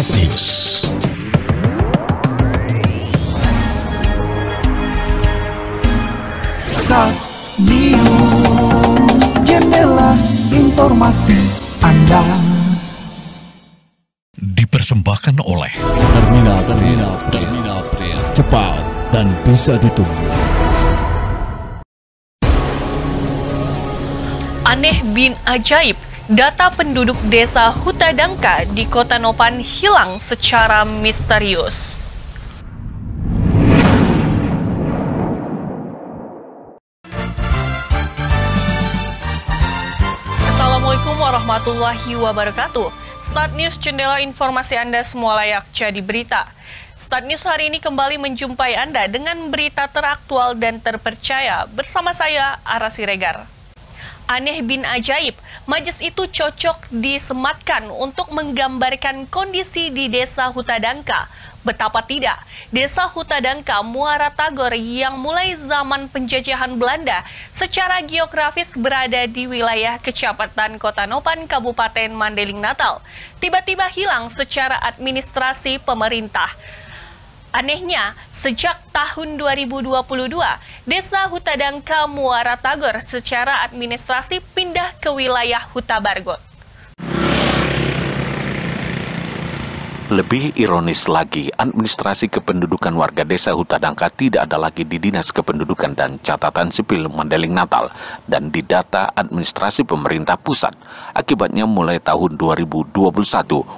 Start News. Start News, jendela informasi Anda. Dipersembahkan oleh Terminal Pria, cepat dan bisa ditunggu. Aneh bin ajaib, data penduduk desa Hutadangka di Kota Nopan hilang secara misterius. Assalamualaikum warahmatullahi wabarakatuh. Start News, jendela informasi Anda semua layak jadi berita. Start News hari ini kembali menjumpai Anda dengan berita teraktual dan terpercaya bersama saya, Ara Siregar. Aneh bin ajaib, majes itu cocok disematkan untuk menggambarkan kondisi di desa Hutadangka. Betapa tidak, desa Hutadangka Muara Tagor yang mulai zaman penjajahan Belanda secara geografis berada di wilayah Kecamatan Kota Nopan, Kabupaten Mandailing Natal, tiba-tiba hilang secara administrasi pemerintah. Anehnya, sejak tahun 2022, desa Hutadangka Muara Tagor secara administrasi pindah ke wilayah Huta Bargot. Lebih ironis lagi, administrasi kependudukan warga desa Hutadangka tidak ada lagi di Dinas Kependudukan dan Catatan Sipil Mandailing Natal dan di data administrasi pemerintah pusat. Akibatnya mulai tahun 2021,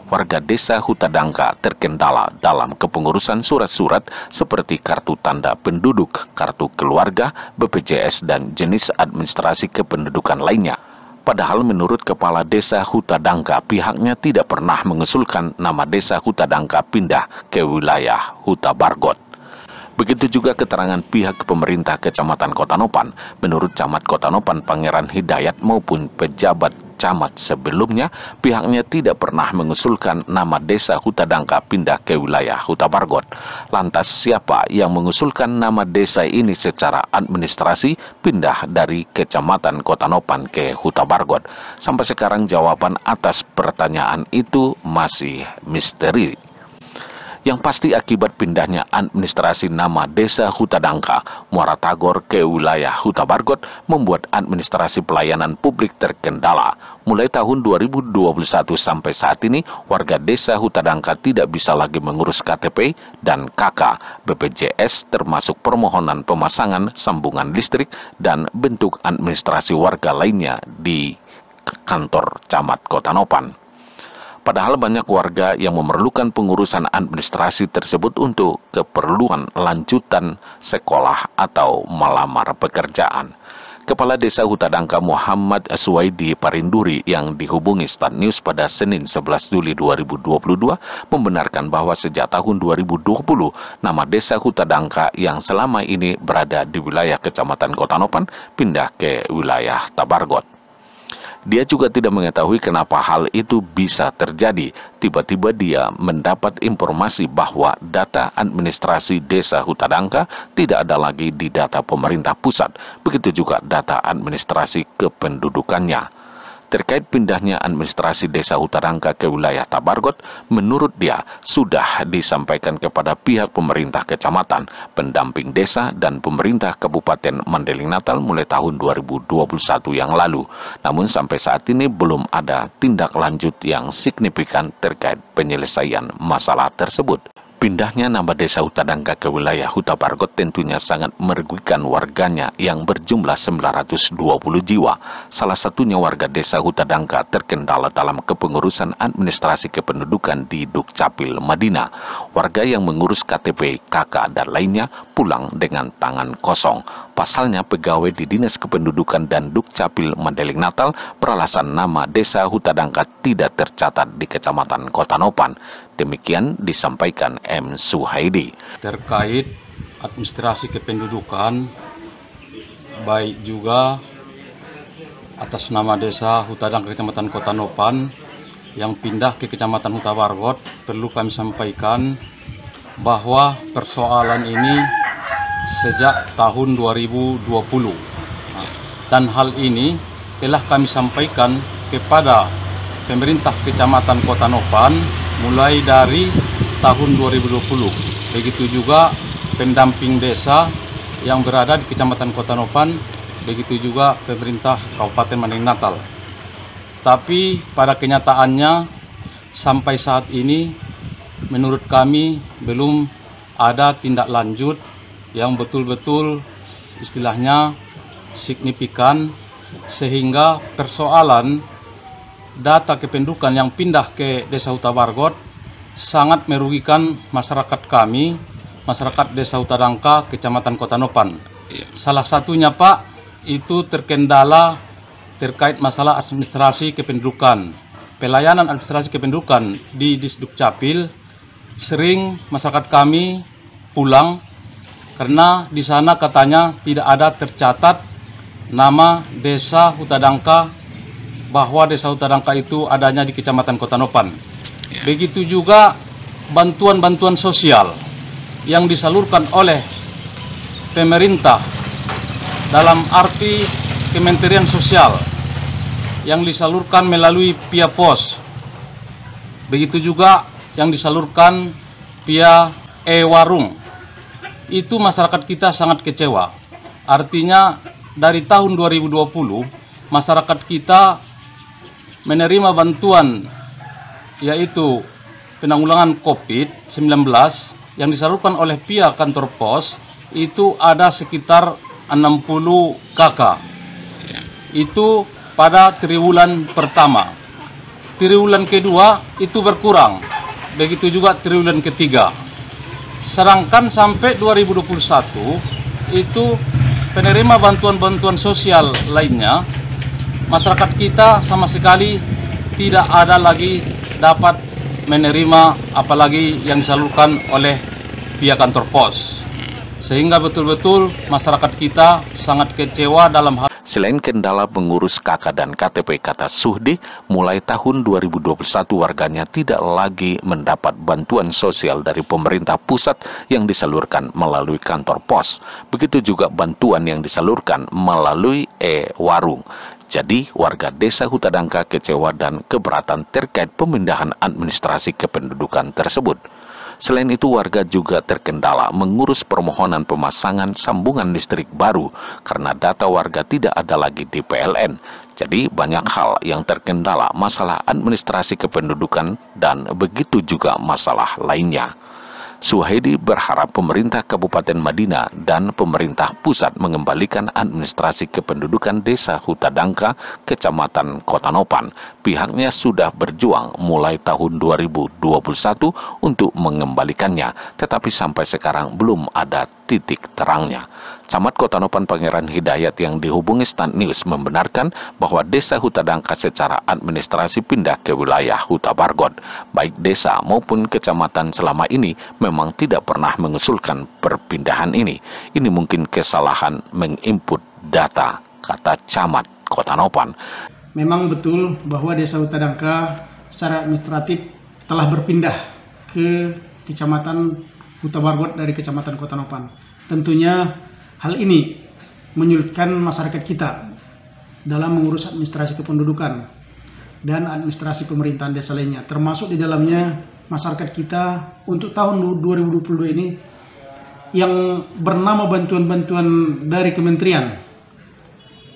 warga desa Hutadangka terkendala dalam kepengurusan surat-surat seperti kartu tanda penduduk, kartu keluarga, BPJS, dan jenis administrasi kependudukan lainnya. Padahal menurut Kepala Desa Hutadangka, pihaknya tidak pernah mengusulkan nama desa Hutadangka pindah ke wilayah Huta Bargot. Begitu juga keterangan pihak pemerintah Kecamatan Kota Nopan. Menurut Camat Kota Nopan Pangeran Hidayat maupun pejabat camat sebelumnya, pihaknya tidak pernah mengusulkan nama desa Hutadangka pindah ke wilayah Huta Bargot. Lantas siapa yang mengusulkan nama desa ini secara administrasi pindah dari Kecamatan Kota Nopan ke Huta Bargot? Sampai sekarang jawaban atas pertanyaan itu masih misteri. Yang pasti akibat pindahnya administrasi nama desa Hutadangka Muara Tagor ke wilayah Huta Bargot membuat administrasi pelayanan publik terkendala. Mulai tahun 2021 sampai saat ini, warga desa Hutadangka tidak bisa lagi mengurus KTP dan KK, BPJS termasuk permohonan pemasangan sambungan listrik dan bentuk administrasi warga lainnya di kantor Camat Kota Nopan. Padahal banyak warga yang memerlukan pengurusan administrasi tersebut untuk keperluan lanjutan sekolah atau melamar pekerjaan. Kepala Desa Hutadangka Muhammad Suwaidi Parinduri yang dihubungi Start News pada Senin 11 Juli 2022 membenarkan bahwa sejak tahun 2020 nama Desa Hutadangka yang selama ini berada di wilayah Kecamatan Kota Nopan pindah ke wilayah Tabargot. Dia juga tidak mengetahui kenapa hal itu bisa terjadi. Tiba-tiba dia mendapat informasi bahwa data administrasi desa Hutadangka tidak ada lagi di data pemerintah pusat. Begitu juga data administrasi kependudukannya. Terkait pindahnya administrasi desa Hutadangka ke wilayah Tabargot, menurut dia sudah disampaikan kepada pihak pemerintah kecamatan, pendamping desa, dan pemerintah Kabupaten Mandailing Natal mulai tahun 2021 yang lalu. Namun sampai saat ini belum ada tindak lanjut yang signifikan terkait penyelesaian masalah tersebut. Pindahnya nama desa Hutadangka ke wilayah Huta Bargot tentunya sangat merugikan warganya yang berjumlah 920 jiwa. Salah satunya warga desa Hutadangka terkendala dalam kepengurusan administrasi kependudukan di Dukcapil Madinah. Warga yang mengurus KTP, KK, dan lainnya pulang dengan tangan kosong. Pasalnya pegawai di Dinas Kependudukan dan Dukcapil Mandailing Natal beralasan nama desa Hutadangka tidak tercatat di Kecamatan Kota Nopan. Demikian disampaikan M. Suhaidi. Terkait administrasi kependudukan, baik juga atas nama desa Hutadangka Kecamatan Kota Nopan yang pindah ke Kecamatan Huta Bargot, perlu kami sampaikan bahwa persoalan ini sejak tahun 2020. Dan hal ini telah kami sampaikan kepada pemerintah Kecamatan Kota Nopan mulai dari tahun 2020. Begitu juga pendamping desa yang berada di Kecamatan Kota Nopan, begitu juga pemerintah Kabupaten Mandailing Natal. Tapi pada kenyataannya sampai saat ini menurut kami belum ada tindak lanjut yang betul-betul istilahnya signifikan, sehingga persoalan data kependudukan yang pindah ke Desa Huta Bargot sangat merugikan masyarakat kami, masyarakat Desa Huta Dangka, Kecamatan Kota Nopan. Salah satunya Pak, itu terkendala terkait masalah administrasi kependudukan. Pelayanan administrasi kependudukan di Disdukcapil sering masyarakat kami pulang karena di sana katanya tidak ada tercatat nama Desa Huta Dangka, bahwa Desa Huta Dangka itu adanya di Kecamatan Kota Nopan. Begitu juga bantuan-bantuan sosial yang disalurkan oleh pemerintah dalam arti Kementerian Sosial yang disalurkan melalui via pos. Begitu juga yang disalurkan via e-warung. Itu masyarakat kita sangat kecewa. Artinya dari tahun 2020 masyarakat kita menerima bantuan yaitu penanggulangan COVID-19 yang disalurkan oleh pihak kantor pos itu ada sekitar 60 KK. Itu pada triwulan pertama. Triwulan kedua itu berkurang. Begitu juga triwulan ketiga. Sedangkan sampai 2021 itu penerima bantuan-bantuan sosial lainnya, masyarakat kita sama sekali tidak ada lagi dapat menerima apalagi yang disalurkan oleh pihak kantor pos. Sehingga betul-betul masyarakat kita sangat kecewa dalam hal. Selain kendala pengurus KK dan KTP, kata Suhdi, mulai tahun 2021 warganya tidak lagi mendapat bantuan sosial dari pemerintah pusat yang disalurkan melalui kantor pos. Begitu juga bantuan yang disalurkan melalui e-warung. Jadi, warga Desa Huta Dangka kecewa dan keberatan terkait pemindahan administrasi kependudukan tersebut. Selain itu, warga juga terkendala mengurus permohonan pemasangan sambungan listrik baru karena data warga tidak ada lagi di PLN. Jadi, banyak hal yang terkendala, masalah administrasi kependudukan dan begitu juga masalah lainnya. Suhaidi berharap pemerintah Kabupaten Madinah dan pemerintah pusat mengembalikan administrasi kependudukan Desa Huta Dangka, Kecamatan Kota Nopan. Pihaknya sudah berjuang mulai tahun 2021 untuk mengembalikannya, tetapi sampai sekarang belum ada titik terangnya. Camat Kota Nopan Pangeran Hidayat yang dihubungi Stand News membenarkan bahwa Desa Huta Dangka secara administrasi pindah ke wilayah Huta Bargot. Baik desa maupun kecamatan selama ini memang tidak pernah mengusulkan perpindahan ini. Ini mungkin kesalahan menginput data, kata Camat Kota Nopan. Memang betul bahwa Desa Huta Dangka secara administratif telah berpindah ke Kecamatan Huta Bargot dari Kecamatan Kota Nopan. Tentunya hal ini menyulitkan masyarakat kita dalam mengurus administrasi kependudukan dan administrasi pemerintahan desa lainnya. Termasuk di dalamnya masyarakat kita untuk tahun 2022 ini yang bernama bantuan-bantuan dari kementerian.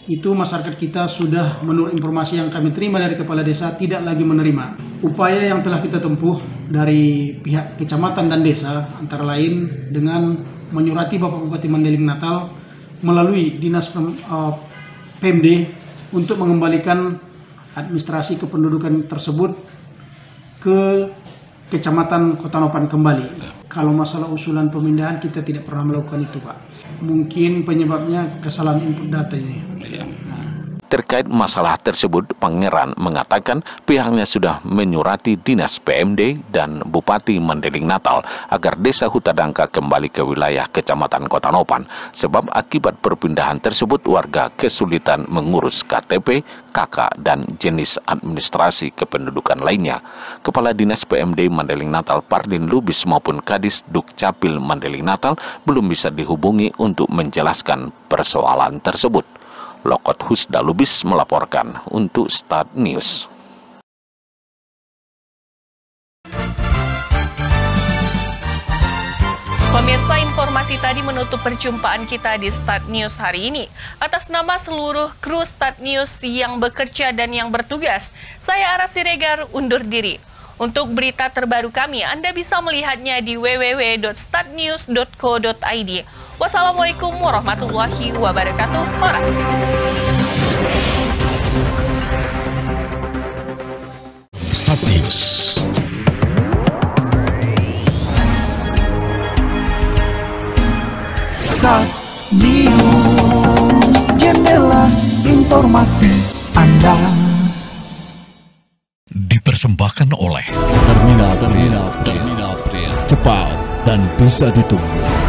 Itu masyarakat kita sudah menurut informasi yang kami terima dari kepala desa tidak lagi menerima. Upaya yang telah kita tempuh dari pihak kecamatan dan desa antara lain dengan menyurati Bapak Bupati Mandailing Natal melalui Dinas PMD untuk mengembalikan administrasi kependudukan tersebut ke Kecamatan Kota Nopan kembali. Kalau masalah usulan pemindahan kita tidak pernah melakukan itu, Pak. Mungkin penyebabnya kesalahan input data ini. Terkait masalah tersebut, Pangeran mengatakan pihaknya sudah menyurati Dinas PMD dan Bupati Mandailing Natal agar Desa Huta Dangka kembali ke wilayah Kecamatan Kota Nopan. Sebab akibat perpindahan tersebut warga kesulitan mengurus KTP, KK, dan jenis administrasi kependudukan lainnya. Kepala Dinas PMD Mandailing Natal Pardin Lubis maupun Kadis Dukcapil Mandailing Natal belum bisa dihubungi untuk menjelaskan persoalan tersebut. Lokot Husda Lubis melaporkan untuk Start News. Pemirsa, informasi tadi menutup perjumpaan kita di Start News hari ini. Atas nama seluruh kru Start News yang bekerja dan yang bertugas, saya Ara Siregar undur diri. Untuk berita terbaru kami, Anda bisa melihatnya di www.startnews.co.id. Wassalamualaikum warahmatullahi wabarakatuh. Horas. Start News. Start News, jendela informasi Anda. Dipersembahkan oleh Terminal Pria. Cepat dan bisa ditunggu.